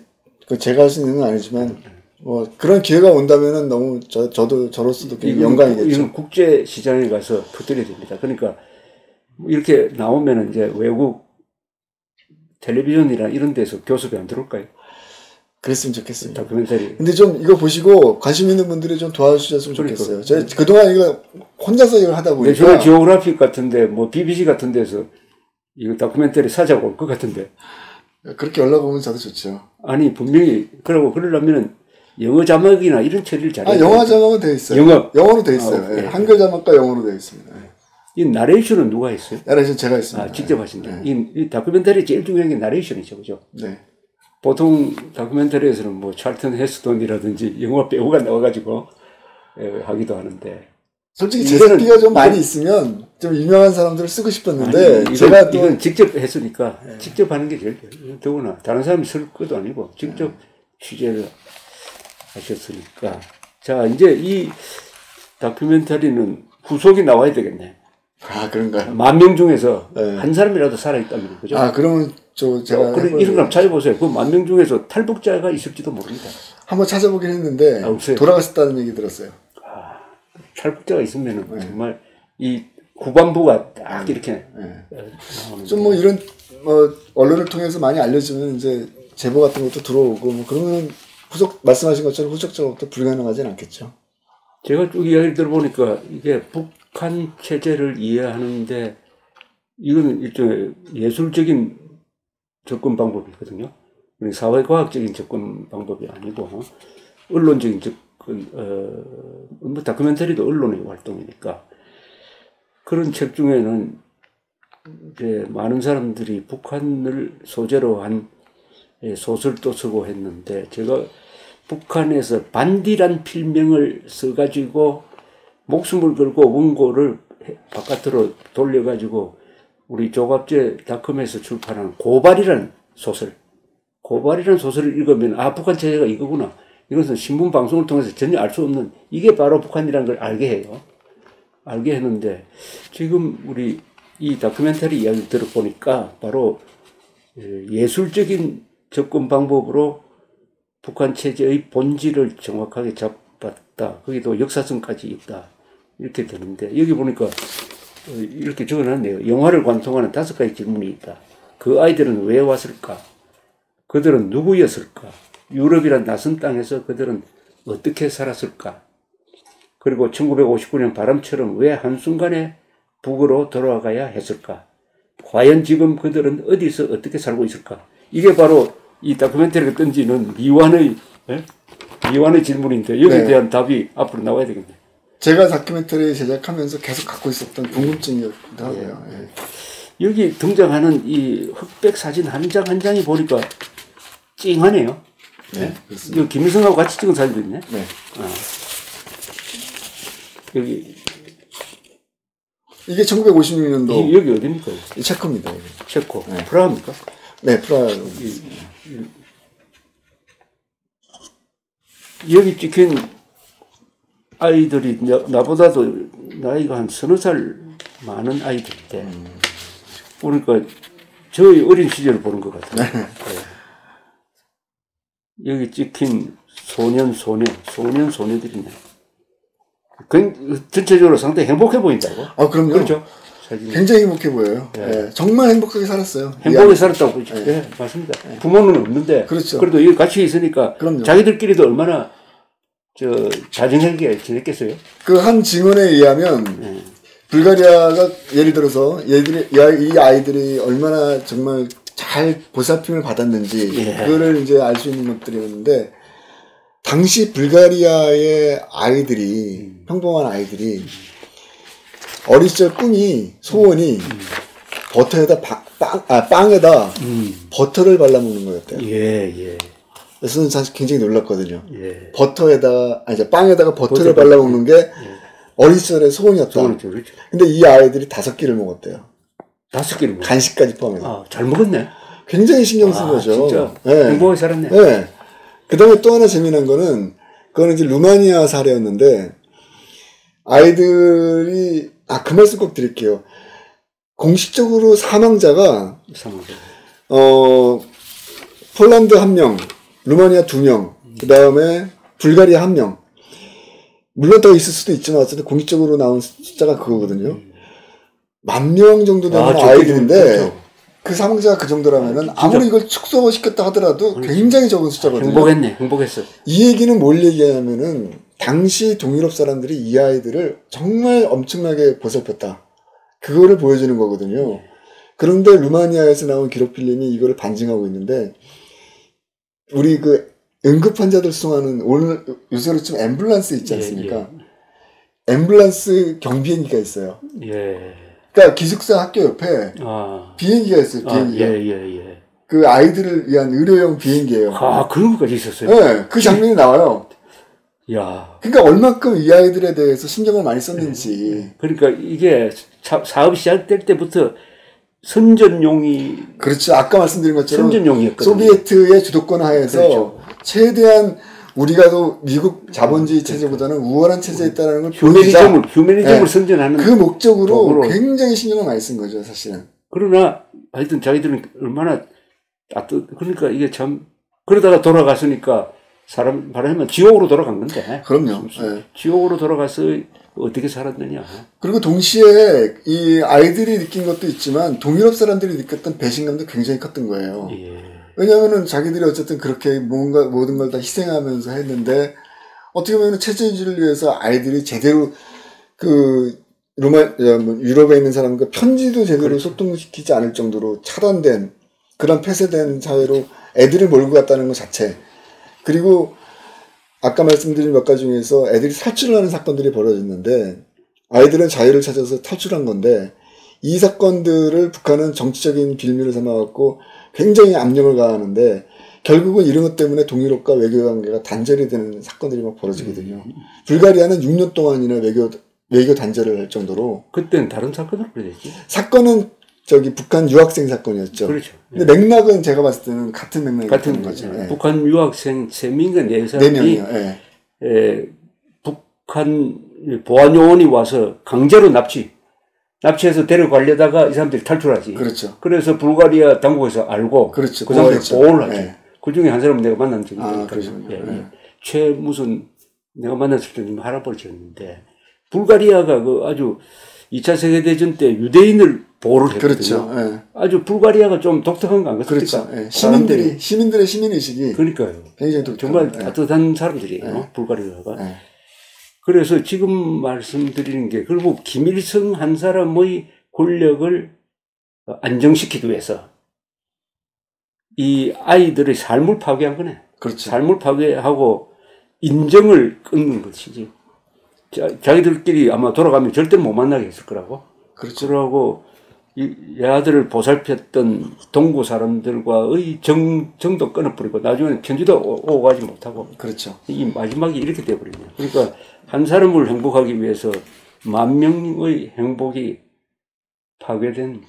제가 할 수 있는 건 아니지만 뭐 그런 기회가 온다면은 너무 저도 저로서도 영광이겠죠. 이건 국제 시장에 가서 퍼뜨려야 됩니다. 그러니까 이렇게 나오면은 이제 외국 텔레비전이나 이런 데서 교섭이 안 들어올까요? 그랬으면 좋겠습니다. 다큐멘터리. 근데 좀 이거 보시고 관심 있는 분들이 좀 도와주셨으면 좋겠어요. 제가 그동안 이거 혼자서 이걸 하다 보니까. 네, 저는 지오그래픽 같은데, 뭐 BBC 같은 데서 이거 다큐멘터리 사자고 올 것 같은데. 그렇게 연락 오면 저도 좋죠. 아니, 분명히, 그러려면은 영어 자막이나 이런 처리를 잘해야 돼요. 영어 자막은 되어 있어요. 영어로 되어 있어요. 네. 한글 자막과 영어로 되어 있습니다. 네. 이 나레이션은 누가 했어요? 나레이션 제가 했습니다. 직접 하신다. 이 다큐멘터리 제일 중요한 게 나레이션이죠, 그죠? 네. 보통 다큐멘터리에서는 뭐 찰튼 헤스톤이라든지 영화 배우가 나와가지고 하기도 하는데. 솔직히 제작비가 좀 많이 있으면 좀 유명한 사람들을 쓰고 싶었는데 제가 또 이건 직접 했으니까 직접 하는 게 제일 더구나 다른 사람이 쓸 것도 아니고 직접 취재를 하셨으니까. 자, 이제 이 다큐멘터리는 후속이 나와야 되겠네. 아, 그런가요? 10,000명 중에서 한 사람이라도 살아있다면, 그죠? 아, 그러면 제가. 이런 거 찾아보세요. 그 10,000명 중에서 탈북자가 있을지도 모릅니다. 한번 찾아보긴 했는데, 돌아가셨다는 얘기 들었어요. 탈북자가 있으면은 정말 이 후반부가 딱 이렇게. 좀 뭐 이런, 언론을 통해서 많이 알려지면 이제 제보 같은 것도 들어오고, 뭐 그러면 말씀하신 것처럼 후속적으로 불가능하진 않겠죠. 제가 쭉 이야기를 들어보니까 이게 북한 체제를 이해하는데 이거는 일종의 예술적인 접근 방법이거든요. 사회과학적인 접근 방법이 아니고 언론적인 접근, 뭐 다큐멘터리도 언론의 활동이니까 그런 책 중에는 이제 많은 사람들이 북한을 소재로 한 소설도 쓰고 했는데 제가 북한에서 반디란 필명을 써가지고 목숨을 걸고 원고를 바깥으로 돌려가지고 우리 조갑제 닷컴에서 출판한 고발이라는 소설을 읽으면 북한 체제가 이거구나. 이것은 신문 방송을 통해서 전혀 알 수 없는 이게 바로 북한이라는 걸 알게 해요. 알게 했는데 지금 우리 이 다큐멘터리 이야기를 들어보니까 바로 예술적인 접근 방법으로 북한 체제의 본질을 정확하게 잡았다. 거기도 역사성까지 있다. 이렇게 되는데 여기 보니까 이렇게 적어놨네요. 영화를 관통하는 5가지 질문이 있다. 그 아이들은 왜 왔을까? 그들은 누구였을까? 유럽이란 낯선 땅에서 그들은 어떻게 살았을까? 그리고 1959년 바람처럼 왜 한순간에 북으로 돌아가야 했을까? 과연 지금 그들은 어디서 어떻게 살고 있을까? 이게 바로 이 다큐멘터리가 던지는 미완의 질문인데 여기에 네. 대한 답이 앞으로 나와야 되겠네. 제가 다큐멘터리 제작하면서 계속 갖고 있었던 궁금증이었기도 하고요. 예. 여기 등장하는 이 흑백 사진 한 장 한 장이 보니까 찡하네요. 네, 그렇습니다. 김일성하고 같이 찍은 사진도 있네. 네. 여기 이게 1956년도 여기 어디입니까? 이 체코입니다. 여기. 체코. 네. 프라하입니까? 네, 프라하. 여기 찍힌 아이들이 나보다도 나이가 한 30살 많은 아이들인데 그러니까 저의 어린 시절을 보는 것 같아요. 네. 여기 찍힌 소년들이네. 전체적으로 상당히 행복해 보인다고. 아, 그럼요. 그렇죠. 굉장히 행복해 보여요. 네. 네. 정말 행복하게 살았어요. 행복하게 살았다고 보죠. 네. 네, 맞습니다. 네. 부모는 없는데. 그렇죠. 그래도 여기 같이 있으니까. 그럼요. 자기들끼리도 얼마나 자정하게 지냈겠어요? 그 한 증언에 의하면, 불가리아가 예를 들어서 이 아이들이 얼마나 정말 잘 보살핌을 받았는지, 그거를 이제 알 수 있는 것들이었는데, 당시 불가리아의 아이들이, 평범한 아이들이, 어린 시절 소원이 버터에다 빵에다 버터를 발라먹는 거였대요. 그래서 저는 사실 굉장히 놀랐거든요. 빵에다가 버터를 발라먹는 게 어린 시절의 소원이었다. 그렇죠. 근데 이 아이들이 5끼를 먹었대요. 5끼를 먹었어요? 간식까지 포함해서. 아, 잘 먹었네. 굉장히 신경 쓴 거죠. 진짜. 네. 행복하게 살았네. 네. 그 다음에 또 하나 재미난 거는, 그거는 이제 루마니아 사례였는데, 아이들이, 그 말씀 꼭 드릴게요. 공식적으로 사망자가, 폴란드 1명, 루마니아 2명, 그 다음에 불가리아 1명. 물론 더 있을 수도 있지만, 어쨌든 공식적으로 나온 숫자가 그거거든요. 10,000명 정도 되는 아이들인데, 그렇죠. 그 사망자가 그 정도라면은, 아무리 이걸 축소시켰다 하더라도 그렇죠. 굉장히 적은 숫자거든요. 행복했어. 이 얘기는 뭘 얘기하냐면은, 당시 동유럽 사람들이 이 아이들을 정말 엄청나게 보살폈다. 그거를 보여주는 거거든요. 그런데 루마니아에서 나온 기록 필름이 이거를 반증하고 있는데, 우리 그 응급 환자들 수송하는 오늘 요새로 좀 앰뷸런스 있지 않습니까? 앰뷸런스 경비행기가 있어요. 그러니까 기숙사 학교 옆에 비행기가 있어요. 비행기가. 그 아이들을 위한 의료용 비행기예요. 그런 것까지 있었어요. 네, 그 장면이 나와요. 야. 그러니까 얼마큼 이 아이들에 대해서 신경을 많이 썼는지. 그러니까 이게 사업 시작될 때부터 선전용이. 그렇죠. 아까 말씀드린 것처럼 선전용이었거든요. 소비에트의 주도권 하에서 그렇죠. 최대한 우리가 또 미국 자본주의 체제보다는 우월한 체제에 있다는 걸 휴메니즘을 선전하는 그 목적으로 굉장히 신경을 많이 쓴 거죠, 사실은. 그러나 하여튼 자기들은 얼마나 그러니까 이게 참 그러다가 돌아갔으니까 말하면 지옥으로 돌아간 건데. 그럼요. 지옥으로 돌아가서 어떻게 살았느냐. 그리고 동시에 이 아이들이 느낀 것도 있지만 동유럽 사람들이 느꼈던 배신감도 굉장히 컸던 거예요. 왜냐하면은 자기들이 어쨌든 그렇게 모든 걸 다 희생하면서 했는데 어떻게 보면 체제유지를 위해서 아이들이 제대로 유럽에 있는 사람과 편지도 제대로 그렇죠. 소통시키지 않을 정도로 차단된 그런 폐쇄된 사회로 애들을 몰고 갔다는 것 자체. 그리고 아까 말씀드린 몇 가지 중에서 애들이 탈출을 하는 사건들이 벌어졌는데 아이들은 자유를 찾아서 탈출한 건데 이 사건들을 북한은 정치적인 빌미를 삼아갖고 굉장히 압력을 가하는데 결국은 이런 것 때문에 동유럽과 외교관계가 단절이 되는 사건들이 막 벌어지거든요. 불가리아는 6년 동안이나 외교 단절을 할 정도로. 그때는 다른 사건으로 그랬지. 사건은 북한 유학생 사건이었죠. 그렇죠. 근데 맥락은 제가 봤을 때는 같은 맥락인 거죠. 북한 유학생 3명인가 4사람이 북한 보안요원이 와서 강제로 납치해서 데려가려다가 이 사람들이 탈출하지. 그렇죠. 그래서 불가리아 당국에서 알고 그렇죠. 그 사람들 보호를 하죠. 네. 그 중에 한 사람은 내가 만난 적이 있으니까. 예, 예. 최 무슨 내가 만났을 때는 할아버지였는데 불가리아가 그 아주 2차 세계대전 때 유대인을 보호를 했거든요. 그렇죠. 네. 아주 불가리아가 좀 독특한 거 아닙니까? 그렇죠. 네. 시민들의 시민의식이 그러니까요. 굉장히 독특한, 정말 따뜻한 사람들이에요. 불가리아가. 그래서 지금 말씀드리는 게 결국 김일성 한 사람의 권력을 안정시키기 위해서 이 아이들의 삶을 파괴한 거네. 그렇죠. 삶을 파괴하고 인정을 끊는 것이지. 자기들끼리 아마 돌아가면 절대 못 만나게 했을 거라고. 그렇죠. 그러고 이 아들을 보살폈던 동구 사람들과의 정도 끊어버리고 나중에는 편지도 오고 가지 못하고. 그렇죠. 이 마지막이 이렇게 돼버리네요. 그러니까 한 사람을 행복하기 위해서 만 명의 행복이 파괴된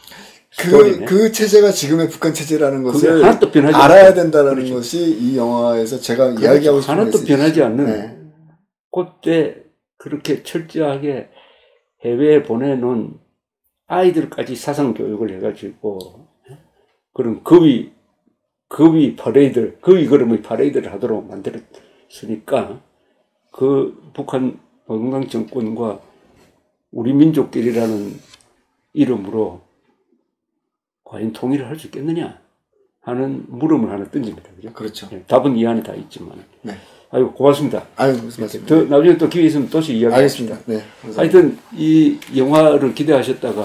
그 체제가 지금의 북한 체제라는 것을 하나도 변하지 알아야 된다는 그렇죠. 것이 이 영화에서 제가 그렇죠. 이야기하고 싶은 하나도 변하지 않는 그때 그렇게 철저하게 해외에 보내놓은 아이들까지 사상 교육을 해가지고 그런 거위 퍼레이드, 거위 걸음의 퍼레이드를 하도록 만들었으니까 그 북한 노동당 정권과 우리 민족끼리라는 이름으로 과연 통일을 할 수 있겠느냐 하는 물음을 하나 던집니다. 그죠? 그렇죠. 네, 답은 이 안에 다 있지만. 네. 아이고, 고맙습니다. 아유, 무슨 말씀. 더 나중에 또 기회 있으면 또시 이야기하겠습니다. 네. 하여튼 이 영화를 기대하셨다가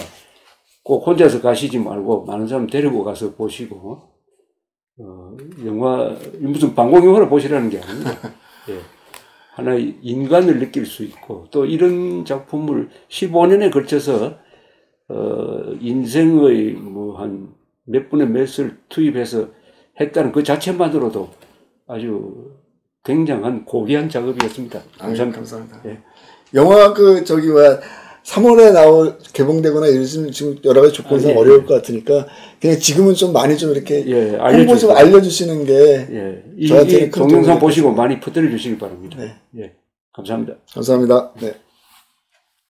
꼭 혼자서 가시지 말고 많은 사람 데리고 가서 보시고 영화 무슨 방공 영화를 보시라는 게 아닙니다. 예. 하나의 인간을 느낄 수 있고 또 이런 작품을 15년에 걸쳐서 인생의 뭐 한 몇 분의 몇을 투입해서 했다는 그 자체만으로도 아주 굉장한 고귀한 작업이었습니다. 감사합니다. 감사합니다. 예. 영화 3월에 개봉되거나 이러시면 지금 여러 가지 조건상 어려울 것 같으니까 그냥 지금은 좀 많이 좀 이렇게 홍보 좀 알려주시는 게 저한테 이 동영상 보시고 많이 퍼뜨려 주시기 바랍니다. 네. 예. 감사합니다. 감사합니다. 네.